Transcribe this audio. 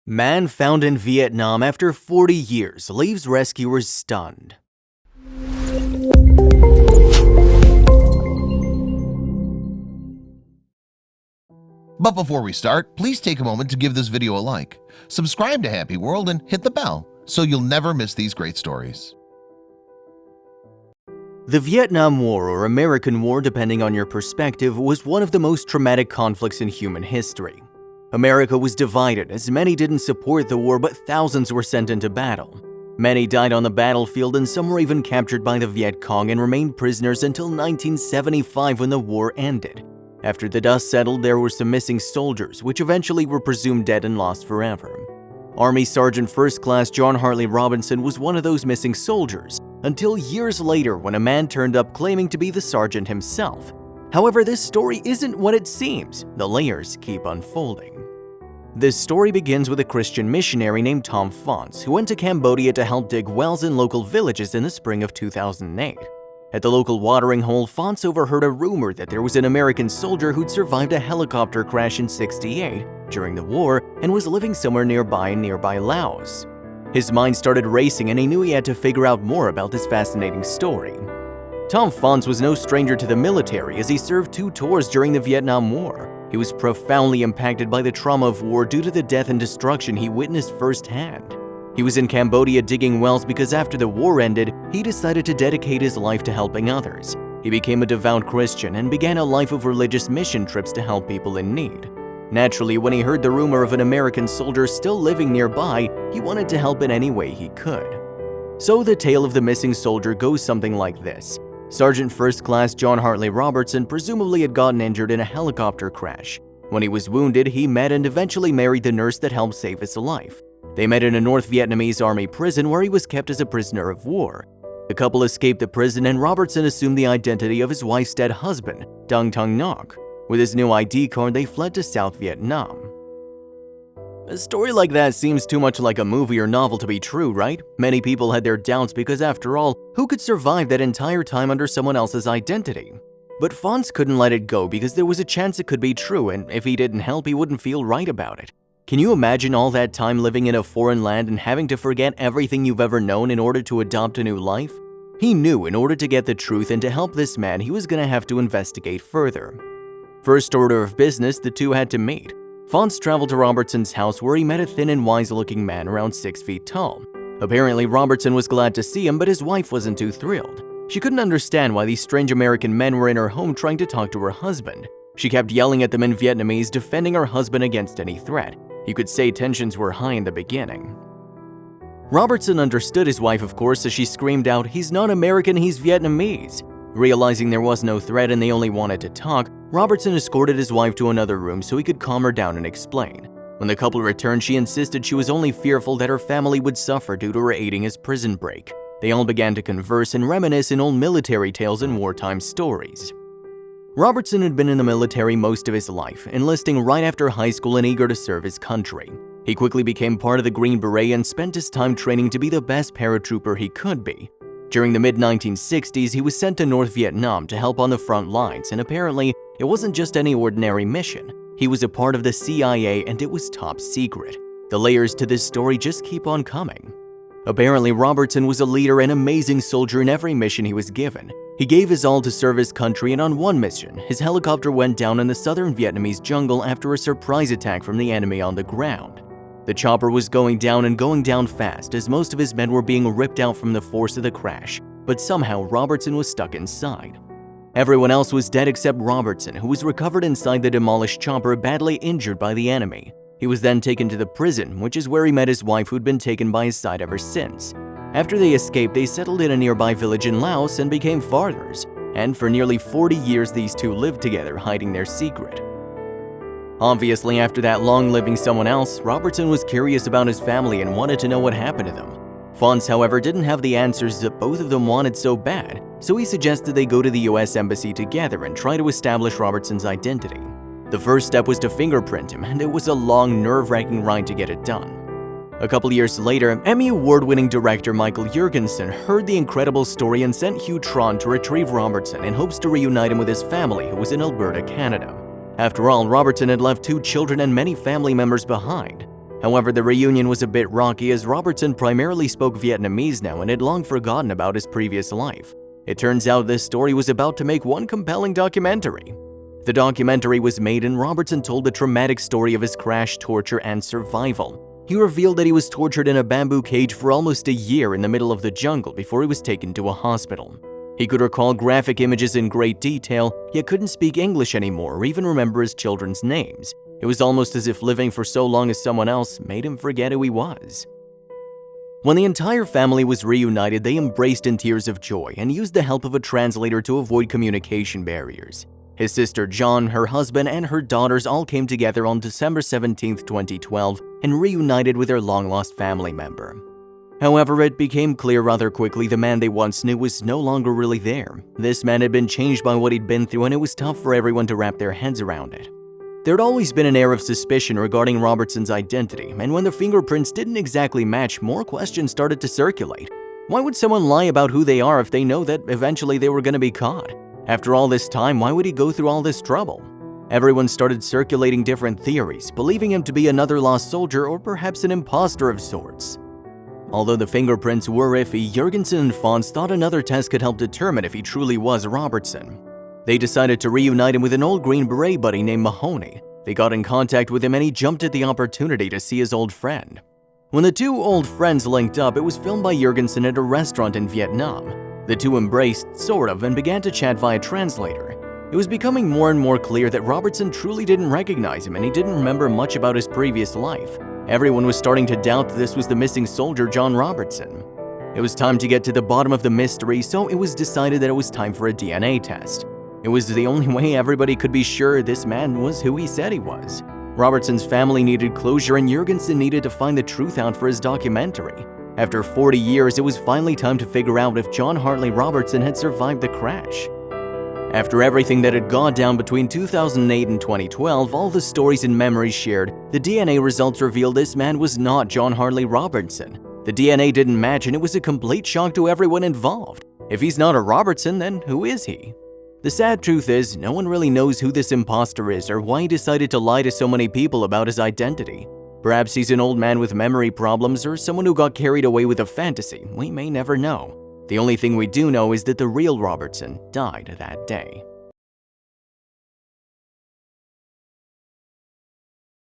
Man found in Vietnam after 40 years leaves rescuers stunned. But before we start, please take a moment to give this video a like, subscribe to Happy World, and hit the bell so you'll never miss these great stories. The Vietnam War, or American War depending on your perspective, was one of the most traumatic conflicts in human history. America was divided as many didn't support the war, but thousands were sent into battle. Many died on the battlefield and some were even captured by the Vietcong and remained prisoners until 1975 when the war ended. After the dust settled, there were some missing soldiers, which eventually were presumed dead and lost forever. Army Sergeant First Class John Hartley Robertson was one of those missing soldiers, until years later when a man turned up claiming to be the sergeant himself. However, this story isn't what it seems. The layers keep unfolding. This story begins with a Christian missionary named Tom Fonts, who went to Cambodia to help dig wells in local villages in the spring of 2008. At the local watering hole, Fonts overheard a rumor that there was an American soldier who'd survived a helicopter crash in '68 during the war and was living somewhere nearby Laos. His mind started racing and he knew he had to figure out more about this fascinating story. Tom Fonts was no stranger to the military as he served 2 tours during the Vietnam War. He was profoundly impacted by the trauma of war due to the death and destruction he witnessed firsthand. He was in Cambodia digging wells because after the war ended, he decided to dedicate his life to helping others. He became a devout Christian and began a life of religious mission trips to help people in need. Naturally, when he heard the rumor of an American soldier still living nearby, he wanted to help in any way he could. So the tale of the missing soldier goes something like this. Sergeant First Class John Hartley Robertson presumably had gotten injured in a helicopter crash. When he was wounded, he met and eventually married the nurse that helped save his life. They met in a North Vietnamese army prison where he was kept as a prisoner of war. The couple escaped the prison and Robertson assumed the identity of his wife's dead husband, Dang Thang Ngoc. With his new ID card, they fled to South Vietnam. A story like that seems too much like a movie or novel to be true, right? Many people had their doubts because after all, who could survive that entire time under someone else's identity? But Fonts couldn't let it go because there was a chance it could be true, and if he didn't help, he wouldn't feel right about it. Can you imagine all that time living in a foreign land and having to forget everything you've ever known in order to adopt a new life? He knew in order to get the truth and to help this man, he was going to have to investigate further. First order of business, the two had to meet. Fonts traveled to Robertson's house where he met a thin and wise-looking man around 6 feet tall. Apparently, Robertson was glad to see him, but his wife wasn't too thrilled. She couldn't understand why these strange American men were in her home trying to talk to her husband. She kept yelling at them in Vietnamese, defending her husband against any threat. You could say tensions were high in the beginning. Robertson understood his wife, of course, as she screamed out, "He's not American, he's Vietnamese." Realizing there was no threat and they only wanted to talk, Robertson escorted his wife to another room so he could calm her down and explain. When the couple returned, she insisted she was only fearful that her family would suffer due to her aiding his prison break. They all began to converse and reminisce in old military tales and wartime stories. Robertson had been in the military most of his life, enlisting right after high school and eager to serve his country. He quickly became part of the Green Beret and spent his time training to be the best paratrooper he could be. During the mid-1960s, he was sent to North Vietnam to help on the front lines, and apparently, it wasn't just any ordinary mission. He was a part of the CIA and it was top secret. The layers to this story just keep on coming. Apparently, Robertson was a leader and amazing soldier in every mission he was given. He gave his all to serve his country, and on one mission, his helicopter went down in the southern Vietnamese jungle after a surprise attack from the enemy on the ground. The chopper was going down fast as most of his men were being ripped out from the force of the crash, but somehow Robertson was stuck inside. Everyone else was dead except Robertson, who was recovered inside the demolished chopper, badly injured by the enemy. He was then taken to the prison, which is where he met his wife, who'd been taken by his side ever since. After they escaped, they settled in a nearby village in Laos and became fathers, and for nearly 40 years these two lived together, hiding their secret. Obviously, after that long living someone else, Robertson was curious about his family and wanted to know what happened to them. Fonts, however, didn't have the answers that both of them wanted so bad, so he suggested they go to the US Embassy together and try to establish Robertson's identity. The first step was to fingerprint him, and it was a long, nerve-wracking ride to get it done. A couple years later, Emmy Award-winning director Michael Jurgensen heard the incredible story and sent Hugh Tron to retrieve Robertson in hopes to reunite him with his family, who was in Alberta, Canada. After all, Robertson had left 2 children and many family members behind. However, the reunion was a bit rocky as Robertson primarily spoke Vietnamese now and had long forgotten about his previous life. It turns out this story was about to make one compelling documentary. The documentary was made and Robertson told the traumatic story of his crash, torture, and survival. He revealed that he was tortured in a bamboo cage for almost a year in the middle of the jungle before he was taken to a hospital. He could recall graphic images in great detail, yet couldn't speak English anymore or even remember his children's names. It was almost as if living for so long as someone else made him forget who he was. When the entire family was reunited, they embraced in tears of joy and used the help of a translator to avoid communication barriers. His sister John, her husband, and her daughters all came together on December 17, 2012 and reunited with their long-lost family member. However, it became clear rather quickly the man they once knew was no longer really there. This man had been changed by what he'd been through and it was tough for everyone to wrap their heads around it. There'd always been an air of suspicion regarding Robertson's identity, and when the fingerprints didn't exactly match, more questions started to circulate. Why would someone lie about who they are if they know that eventually they were going to be caught? After all this time, why would he go through all this trouble? Everyone started circulating different theories, believing him to be another lost soldier or perhaps an imposter of sorts. Although the fingerprints were iffy, Jurgensen and Fons thought another test could help determine if he truly was Robertson. They decided to reunite him with an old Green Beret buddy named Mahoney. They got in contact with him and he jumped at the opportunity to see his old friend. When the two old friends linked up, it was filmed by Jurgensen at a restaurant in Vietnam. The two embraced, sort of, and began to chat via translator. It was becoming more and more clear that Robertson truly didn't recognize him and he didn't remember much about his previous life. Everyone was starting to doubt that this was the missing soldier John Robertson. It was time to get to the bottom of the mystery, so it was decided that it was time for a DNA test. It was the only way everybody could be sure this man was who he said he was. Robertson's family needed closure and Jurgensen needed to find the truth out for his documentary. After 40 years, it was finally time to figure out if John Hartley Robertson had survived the crash. After everything that had gone down between 2008 and 2012, all the stories and memories shared, the DNA results revealed this man was not John Hartley Robertson. The DNA didn't match and it was a complete shock to everyone involved. If he's not a Robertson, then who is he? The sad truth is, no one really knows who this imposter is or why he decided to lie to so many people about his identity. Perhaps he's an old man with memory problems or someone who got carried away with a fantasy. We may never know. The only thing we do know is that the real Robertson died that day.